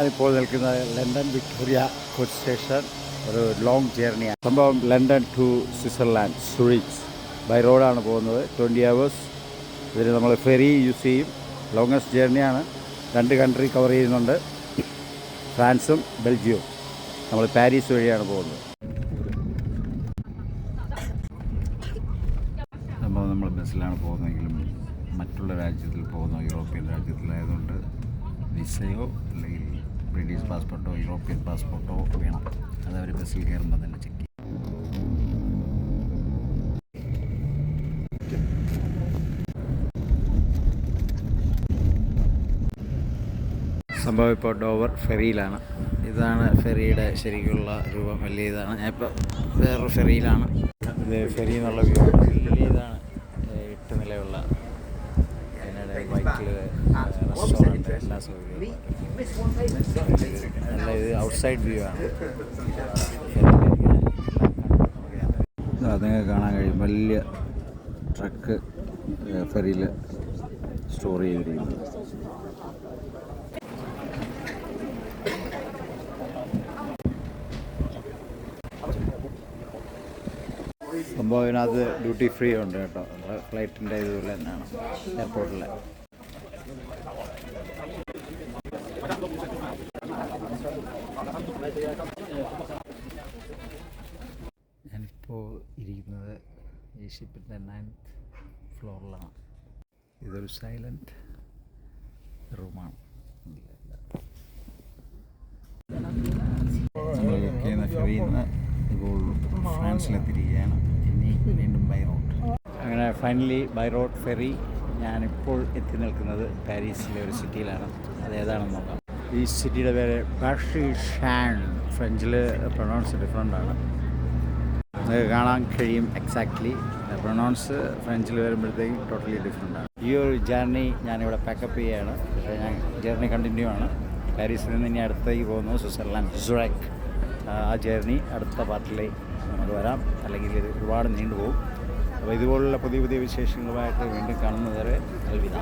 ഇപ്പോൾ നിൽക്കുന്നത് London Victoria coach station. ഒരു ലോങ് ജേർണിയാണ്. സംഭവം London to Switzerland Zurich by റോഡാണ് പോകുന്നത്. 20 hours. ഇതിന് നമ്മൾ ഫെറി യൂസ് ചെയ്യും. ലോങ്ങസ്റ്റ് ജേർണിയാണ്. 2 കൺട്രി കവർ ചെയ്യുന്നുണ്ട്, ഫ്രാൻസും ബെൽജിയവും. നമ്മൾ പാരീസ് വഴിയാണ് പോകുന്നത്. സംഭവം നമ്മൾ ബസ്സിലാണ് പോകുന്നതെങ്കിലും മറ്റുള്ള രാജ്യത്തിൽ പോകുന്ന യൂറോപ്യൻ രാജ്യത്തിലായതുകൊണ്ട് വിസയോ അല്ലെങ്കിൽ ബ്രിട്ടീഷ് പാസ്പോർട്ടോ യൂറോപ്യൻ പാസ്പോർട്ടോ വേണം. അത് അവർ ബസ്സിൽ കയറുമ്പോൾ തന്നെ ചെക്ക് ചെയ്യും. സംഭവം ഇപ്പോൾ ഡോവർ ഫെറിയിലാണ്. ഇതാണ് ഫെറിയുടെ ശരിക്കുള്ള രൂപം. വലിയ ഇതാണ്. ഞാനിപ്പോൾ വേറൊരു ഫെറിയിലാണ്. ഇത് ഫെറി എന്നുള്ള വ്യൂ വലിയ ഇതാണ്. 8 നിലയുള്ള അതിനിടെ വൈറ്റിൽ റെസ്റ്റോറൻറ്റ് എല്ലാ സൗകര്യവും. നല്ല ഇത് ഔട്ട്സൈഡ് വ്യൂ ആണ്. നിങ്ങൾക്ക് കാണാൻ കഴിയും വലിയ ട്രക്ക് ഫെറിയിൽ സ്റ്റോർ ചെയ്തിരിക്കുന്നത്. സംഭവം ഇതിനകത്ത് ഡ്യൂട്ടി ഫ്രീ ഉണ്ട് കേട്ടോ. നമ്മുടെ ഫ്ലൈറ്റിൻ്റെ ഇതുപോലെ തന്നെയാണ് എയർപോർട്ടിൽ. ഞാനിപ്പോൾ ഇരിക്കുന്നത് ഈ ഷിപ്പിൻ്റെ 9th ഫ്ലോറിലാണ്. ഇതൊരു സൈലൻറ്റ് റൂമാണ്. നമ്മൾ ബുക്ക് ചെയ്യുന്ന ഫെറിയിൽ നിന്ന് ഇപ്പോൾ ഫ്രാൻസിലെത്തിയിരിക്കുകയാണ്. ഇനി വീണ്ടും ബൈ റോഡ്. അങ്ങനെ ഫൈനലി ബൈ റോഡ് ഫെറി. ഞാനിപ്പോൾ എത്തി നിൽക്കുന്നത് പാരീസിലെ ഒരു സിറ്റിയിലാണ്. അതേതാണെന്ന് നോക്കാം. ഈ സിറ്റിയുടെ പേര് പാഷിഷാൻ. ഫ്രഞ്ചിൽ പ്രൊനൗൺസ് ഡിഫറെൻ്റാണ്. നിങ്ങൾക്ക് കാണാൻ കഴിയും എക്സാക്ട്ലി. പ്രൊനൗൺസ് ഫ്രഞ്ചിൽ വരുമ്പോഴത്തേക്കും ടോട്ടലി ഡിഫറെൻ്റാണ്. ഈ ഒരു ജേർണി ഞാനിവിടെ പാക്കപ്പ് ചെയ്യുകയാണ്. പക്ഷേ ഞാൻ ജേർണി കണ്ടിന്യൂ ആണ്. പാരീസിൽ നിന്ന് ഇനി അടുത്തേക്ക് പോകുന്നു സ്വിറ്റ്സർലാൻഡ് സൂറിച്ച്. ആ ജേർണി അടുത്ത പാർട്ടിലേക്ക് നമുക്ക് വരാം, അല്ലെങ്കിൽ ഇത് ഒരുപാട് നീണ്ടുപോകും. അപ്പോൾ ഇതുപോലുള്ള പുതിയ പുതിയ വിശേഷങ്ങളുമായിട്ട് വീണ്ടും കാണുന്നതുവരെ അൽവിദ.